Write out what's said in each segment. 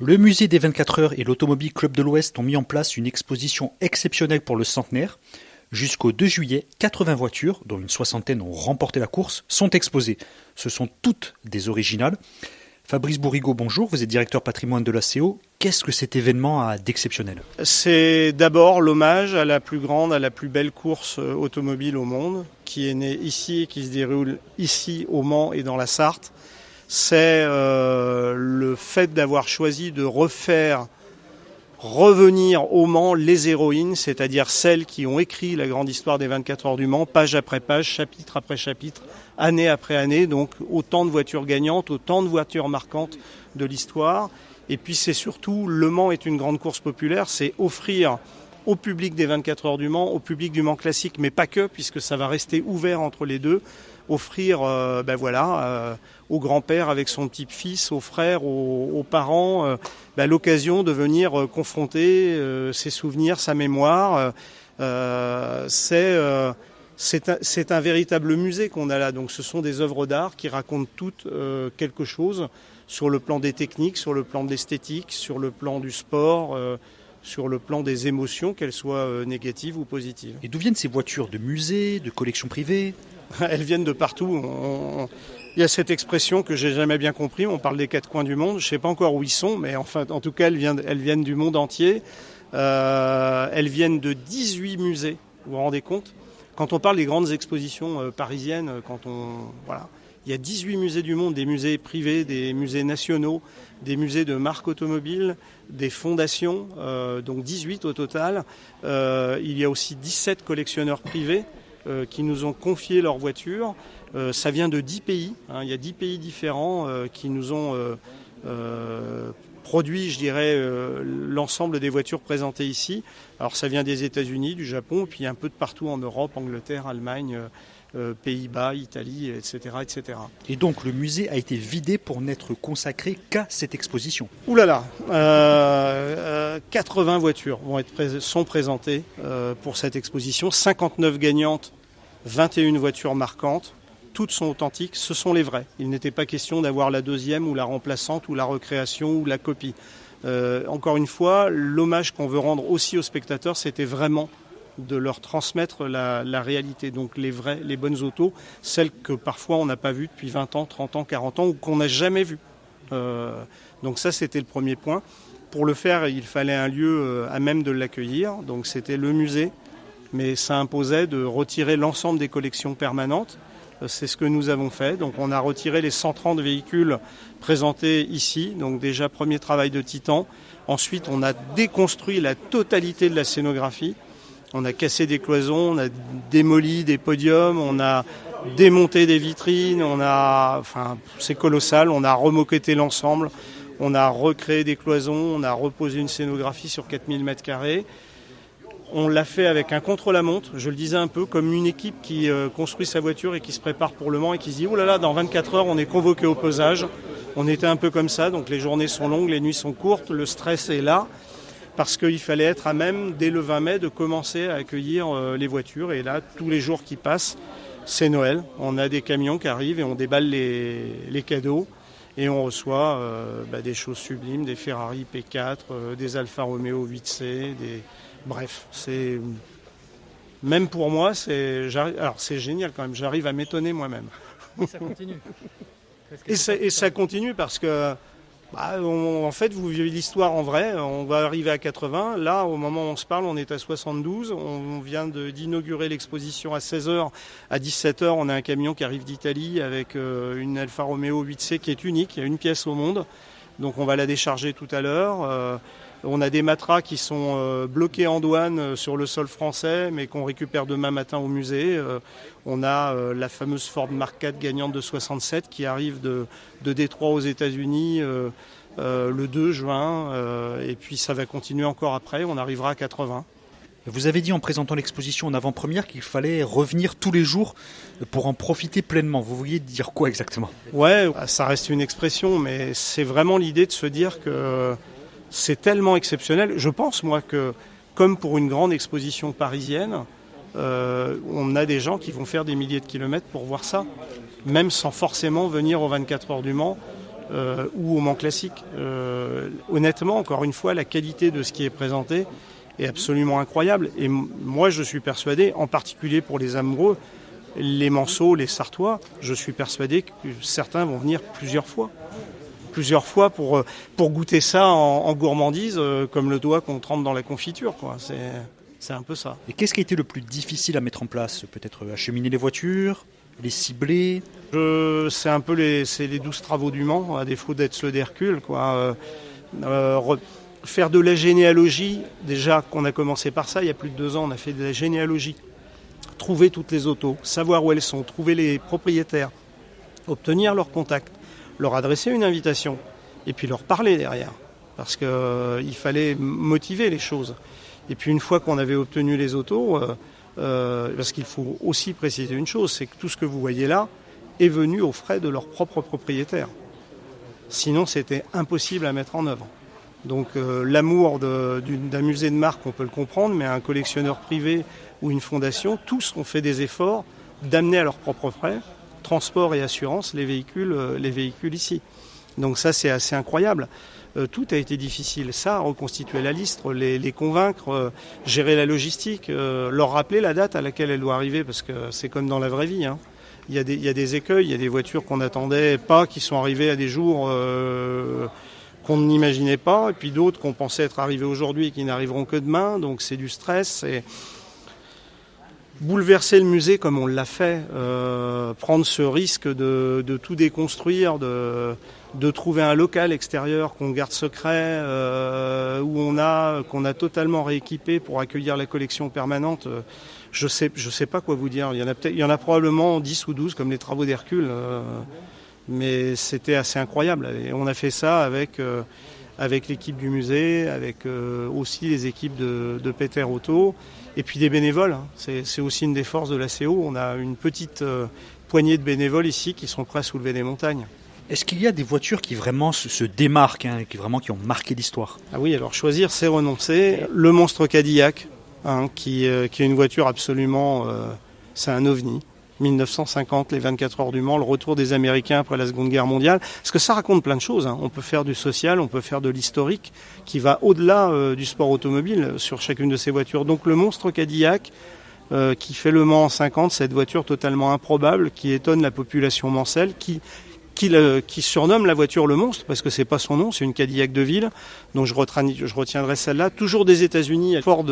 Le musée des 24 heures et l'Automobile Club de l'Ouest ont mis en place une exposition exceptionnelle pour le centenaire. Jusqu'au 2 juillet, 80 voitures, dont une soixantaine ont remporté la course, sont exposées. Ce sont toutes des originales. Fabrice Bourrigaud, bonjour, vous êtes directeur patrimoine de la CO. Qu'est-ce que cet événement a d'exceptionnel ? C'est d'abord l'hommage à la plus grande, à la plus belle course automobile au monde, qui est née ici et qui se déroule ici au Mans et dans la Sarthe. C'est le fait d'avoir choisi de revenir au Mans les héroïnes, c'est-à-dire celles qui ont écrit la grande histoire des 24 heures du Mans, page après page, chapitre après chapitre, année après année. Donc autant de voitures gagnantes, autant de voitures marquantes de l'histoire. Et puis c'est surtout, le Mans est une grande course populaire, c'est offrir au public des 24 heures du Mans, au public du Mans classique, mais pas que, puisque ça va rester ouvert entre les deux, offrir au grand-père avec son petit-fils, aux frères, aux parents, l'occasion de venir confronter ses souvenirs, sa mémoire. C'est un véritable musée qu'on a là. Donc ce sont des œuvres d'art qui racontent toutes quelque chose sur le plan des techniques, sur le plan de l'esthétique, sur le plan du sport, sur le plan des émotions, qu'elles soient négatives ou positives. Et d'où viennent ces voitures ? De musées, de collections privées ? Elles viennent de partout. Il y a cette expression que j'ai jamais bien compris. On parle des quatre coins du monde. Je sais pas encore où ils sont, mais enfin, en tout cas, elles viennent du monde entier. Elles viennent de 18 musées. Vous vous rendez compte ? Quand on parle des grandes expositions parisiennes, il y a 18 musées du monde, des musées privés, des musées nationaux, des musées de marques automobiles, des fondations, donc 18 au total. Il y a aussi 17 collectionneurs privés qui nous ont confié leurs voitures. Ça vient de 10 pays. Il y a 10 pays différents qui nous ont produit, je dirais, l'ensemble des voitures présentées ici. Alors ça vient des États-Unis, du Japon, puis un peu de partout en Europe, Angleterre, Allemagne, Pays-Bas, Italie, etc., etc. Et donc le musée a été vidé pour n'être consacré qu'à cette exposition. Ouh là là, 80 voitures sont présentées pour cette exposition, 59 gagnantes, 21 voitures marquantes. Toutes sont authentiques, ce sont les vraies. Il n'était pas question d'avoir la deuxième ou la remplaçante ou la recréation ou la copie. Encore une fois, l'hommage qu'on veut rendre aussi aux spectateurs, c'était vraiment de leur transmettre la réalité. Donc les vraies, les bonnes autos, celles que parfois on n'a pas vues depuis 20 ans, 30 ans, 40 ans ou qu'on n'a jamais vues. Donc ça, c'était le premier point. Pour le faire, il fallait un lieu à même de l'accueillir. Donc c'était le musée, mais ça imposait de retirer l'ensemble des collections permanentes. C'est ce que nous avons fait. Donc on a retiré les 130 véhicules présentés ici. Donc déjà, premier travail de titan. Ensuite, on a déconstruit la totalité de la scénographie. On a cassé des cloisons, on a démoli des podiums, on a démonté des vitrines, c'est colossal. On a remoquetté l'ensemble, on a recréé des cloisons, on a reposé une scénographie sur 4000 m². On l'a fait avec un contre-la-montre, je le disais un peu, comme une équipe qui construit sa voiture et qui se prépare pour Le Mans et qui se dit « Oh là là, dans 24 heures, on est convoqué au pesage ». On était un peu comme ça, donc les journées sont longues, les nuits sont courtes, le stress est là, parce qu'il fallait être à même, dès le 20 mai, de commencer à accueillir les voitures. Et là, tous les jours qui passent, c'est Noël. On a des camions qui arrivent et on déballe les cadeaux. Et on reçoit des choses sublimes, des Ferrari P4, des Alfa Romeo 8C, Bref, c'est... Même pour moi, c'est génial quand même. J'arrive à m'étonner moi-même. Et ça continue. Et ça continue parce que, en fait, vous vivez l'histoire en vrai. On va arriver à 80. Là, au moment où on se parle, on est à 72. On vient d'inaugurer l'exposition à 16h. À 17h, on a un camion qui arrive d'Italie avec une Alfa Romeo 8C qui est unique. Il y a une pièce au monde. Donc on va la décharger tout à l'heure. On a des Matras qui sont bloqués en douane sur le sol français, mais qu'on récupère demain matin au musée. On a la fameuse Ford Mark IV gagnante de 67 qui arrive de Détroit aux États-Unis le 2 juin. Et puis ça va continuer encore après. On arrivera à 80. Vous avez dit en présentant l'exposition en avant-première qu'il fallait revenir tous les jours pour en profiter pleinement. Vous vouliez dire quoi exactement ? Ouais, ça reste une expression, mais c'est vraiment l'idée de se dire que c'est tellement exceptionnel. Je pense, moi, que comme pour une grande exposition parisienne, on a des gens qui vont faire des milliers de kilomètres pour voir ça, même sans forcément venir aux 24 heures du Mans. ou au Mans Classique. Honnêtement, encore une fois, la qualité de ce qui est présenté est absolument incroyable. Et moi, je suis persuadé, en particulier pour les amoureux, les Manceaux, les Sartois, je suis persuadé que certains vont venir plusieurs fois pour goûter ça en gourmandise, comme le doigt qu'on trempe dans la confiture, quoi. C'est un peu ça. Et qu'est-ce qui a été le plus difficile à mettre en place? Peut-être acheminer les voitures, les cibler? C'est un peu les 12 travaux du Mans, à défaut d'être ceux d'Hercule, quoi. Faire de la généalogie, déjà qu'on a commencé par ça, il y a plus de 2 ans, on a fait de la généalogie. Trouver toutes les autos, savoir où elles sont, trouver les propriétaires, obtenir leurs contacts, leur adresser une invitation et puis leur parler derrière. Parce qu'il fallait motiver les choses. Et puis une fois qu'on avait obtenu les autos, parce qu'il faut aussi préciser une chose, c'est que tout ce que vous voyez là est venu aux frais de leurs propres propriétaires. Sinon, c'était impossible à mettre en œuvre. Donc l'amour d'un musée de marque, on peut le comprendre, mais un collectionneur privé ou une fondation, tous ont fait des efforts d'amener à leurs propres frais, transport et assurance, les véhicules ici. Donc ça, c'est assez incroyable. Tout a été difficile. Ça, reconstituer la liste, les convaincre, gérer la logistique, leur rappeler la date à laquelle elle doit arriver, parce que c'est comme dans la vraie vie, hein. Il y a des écueils, il y a des voitures qu'on n'attendait pas, qui sont arrivées à des jours qu'on n'imaginait pas, et puis d'autres qu'on pensait être arrivées aujourd'hui et qui n'arriveront que demain. Donc c'est du stress, c'est bouleverser le musée comme on l'a fait, prendre ce risque de tout déconstruire, de trouver un local extérieur qu'on garde secret, qu'on a totalement rééquipé pour accueillir la collection permanente. Je sais pas quoi vous dire. Il y en a probablement 10 ou 12 comme les travaux d'Hercule, mais c'était assez incroyable. Et on a fait ça avec l'équipe du musée, avec aussi les équipes de Peter Auto, et puis des bénévoles, hein. C'est aussi une des forces de l'ACO. On a une petite poignée de bénévoles ici qui sont prêts à soulever des montagnes. Est-ce qu'il y a des voitures qui vraiment se démarquent, hein, qui ont marqué l'histoire? Ah oui, alors choisir, c'est renoncer. Le monstre Cadillac, hein, qui est une voiture absolument... c'est un ovni. 1950, les 24 heures du Mans, le retour des Américains après la Seconde Guerre mondiale. Parce que ça raconte plein de choses, hein. On peut faire du social, on peut faire de l'historique, qui va au-delà du sport automobile sur chacune de ces voitures. Donc le monstre Cadillac, qui fait le Mans en 50, cette voiture totalement improbable, qui étonne la population mancelle, qui surnomme la voiture le monstre, parce que c'est pas son nom, c'est une Cadillac de ville. Donc je retiendrai celle-là. Toujours des États-Unis, Ford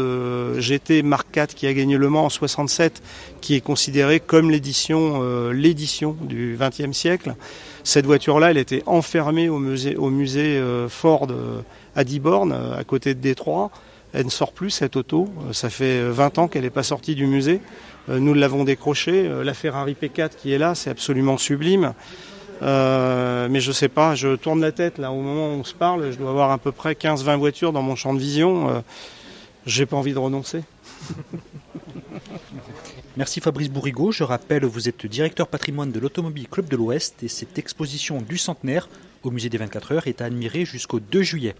GT Mark IV qui a gagné le Mans en 67, qui est considérée comme l'édition du XXe siècle. Cette voiture-là, elle était enfermée au musée Ford à Dearborn, à côté de Détroit. Elle ne sort plus, cette auto. Ça fait 20 ans qu'elle n'est pas sortie du musée. Nous l'avons décrochée. La Ferrari P4 qui est là, c'est absolument sublime. Mais je sais pas, je tourne la tête là au moment où on se parle, je dois avoir à peu près 15-20 voitures dans mon champ de vision. J'ai pas envie de renoncer. Merci Fabrice Bourrigaud. Je rappelle, vous êtes directeur patrimoine de l'Automobile Club de l'Ouest et cette exposition du centenaire au musée des 24 heures est à admirer jusqu'au 2 juillet.